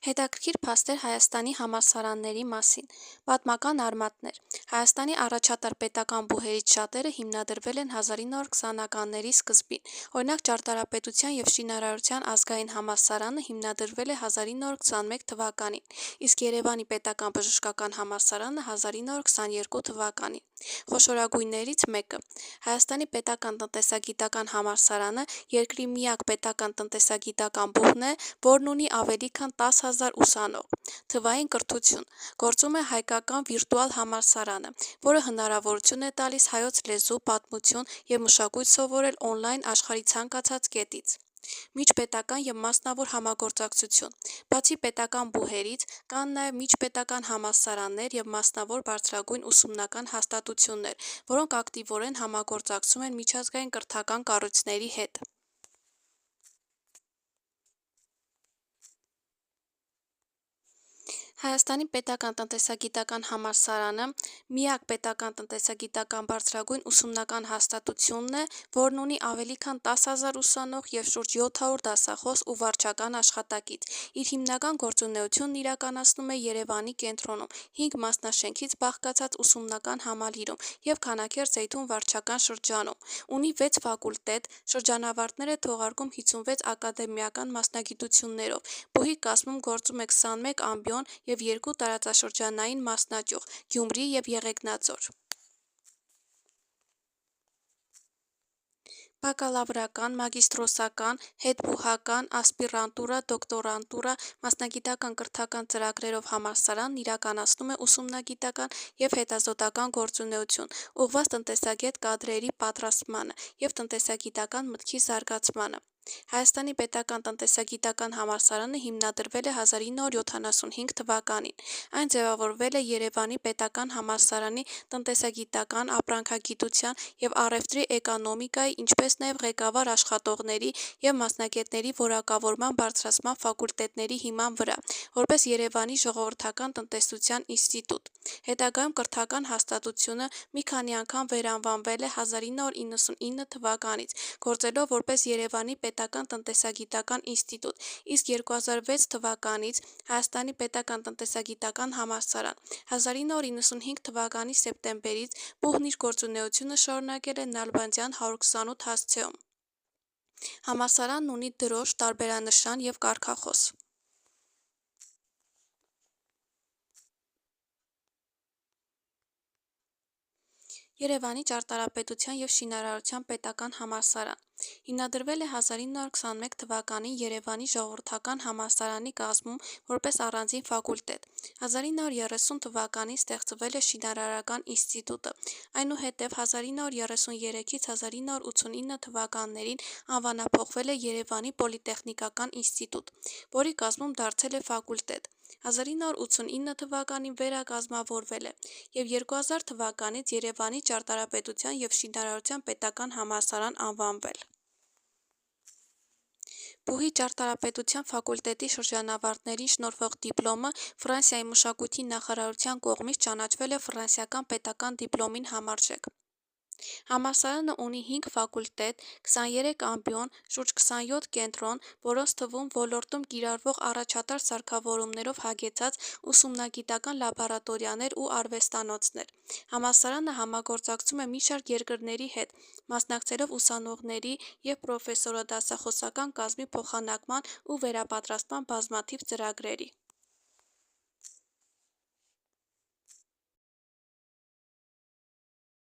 Հետաքրքիր փաստեր Հայաստանի համալսարանների մասին։ Պատմական արմատներ։ Հայաստանի առաջատար պետական բուհերից շատերը հիմնադրվել են 1920-ականների սկզբին։ Օրինակ Ճարտարապետության և շինարարության ազգային համալսարանը հիմնադրվել է 1921 թվականին, իսկ Երևանի պետական բժշկական համալսարանը 1922 թվականին։ Խոշորագույններից մեկը։ Հայաստանի պետական տնտեսագիտական համալսարանը երկրի միակ պետական տնտեսագիտական բուհն է, որն ունի ավելի քան 10,000 ուսանող։ Թվային կրթություն։ Գործում է հայկական վիրտուալ համալսարանը, որը հնարավորություն է տալիս հայոց լեզու, պատմություն և մշակույթ սովորել օնլայն աշխարհի ցանկացած կետից։ Միջպետական և մասնավոր համագործակցություն։ Բացի պետական բուհերից, կան նաև միջպետական համալսարաններ և մասնավոր բարձրագույն ուսումնական հաստատություններ, որոնք ակտիվորեն համագործակցում են միջազգային կրթական կառույցների հետ։ Հայաստանի պետական տնտեսագիտական համալսարանը միակ պետական տնտեսագիտական բարձրագույն ուսումնական հաստատությունն է, որն ունի ավելի քան 10,000 ուսանող և շուրջ 700 դասախոս ու վարչական աշխատակից։ Իր հիմնական գործունեությունն իրականացնում է Երևանի կենտրոնում, 5 մասնաշենքից բաղկացած ուսումնական համալիրում և Քանաքեռ-Զեյթուն վարչական շրջանում։ Ունի 6 ֆակուլտետ, շրջանավարտներ է թողարկում 56 ակադեմիական մասնագիտություններով։ Բուհի կազմում գործում է 21 ամբիոն և 2 տարածաշրջանային մասնաճյուղ՝ Գյումրի և Եղեգնաձոր։ Բակալավրական, մագիստրոսական, հետբուհական, ասպիրանտուրա, դոկտորանտուրա, մասնագիտական կրթական ծրագրերով համալսարանն իրականացնում է ուսումնագիտական և հետազոտական գործունեություն՝ ուղղված տնտեսագետ կադրերի պատրաստմանը և տնտեսագիտական մտքի զարգացմանը։ Հայաստանի պետական տնտեսագիտական համալսարանը հիմնադրվել է 1975 թվականին։ Այն ձևավորվել է Երևանի պետական համալսարանի տնտեսագիտական, ապրանքագիտության և առևտրի էկոնոմիկայի, ինչպես նաև ղեկավար աշխատողների և մասնագետների որակավորման բարձրացման ֆակուլտետների հիման վրա, որպես Երևանի ժողովրդական տնտեսության ինստիտուտ։ Հետագայում կրթական հաստատությունը մի քանի անգամ վերանվանվել է 1999 թվականից՝ գործելով որպես Երևանի պետական տնտեսագիտական ինստիտուտ, իսկ 2006 թվականից՝ Հայաստանի պետական տնտեսագիտական համալսարան։ 1995 թվականի սեպտեմբերից բուհն իր գործունեությունը շարունակել է Նալբանդյան 128 հասցեում։ Համալսարանն ունի դրոշ, տարբերանշան և կարգախոս։ Երևանի ճարտարապետության և շինարարության պետական համալսարան հիմնադրվել է 1921 թվականին Երևանի ժողովրդական համալսարանի կազմում որպես առանձին ֆակուլտետ։ 1930 թվականին ստեղծվել է շինարարական ինստիտուտը, այնուհետև 1933-ից 1989 թվականներին անվանափոխվել է Երևանի պոլիտեխնիկական ինստիտուտ, որի կազմում դարձել է ֆակուլտետ։ 1989 թվականին վերակազմավորվել է և 2000 թվականից Երևանի ճարտարապետության և շինարարության պետական համալսարան անվանվել։ Բուհի ճարտարապետության ֆակուլտետի շրջանավարտներին շնորհվող դիպլոմը Ֆրանսիայի մշակույթի նախարարության կողմից ճանաչվել է ֆրանսիական պետական դիպլոմին համարժեք։ Համալսարանը ունի 5 ֆակուլտետ, 23 ամբիոն, շուրջ 27 կենտրոն, որոնց թվում ոլորտում կիրառվող առաջատար սարքավորումներով հագեցած ուսումնագիտական լաբորատորիաներ ու արվեստանոցներ։ Համալսարանը համագործակցում է մի շարք երկրների հետ, մասնակցելով ուսանողների և պրոֆեսորադասախոսական կազմի փոխանակման ու վերապատրաստման բազմաթիվ ծրագրերի։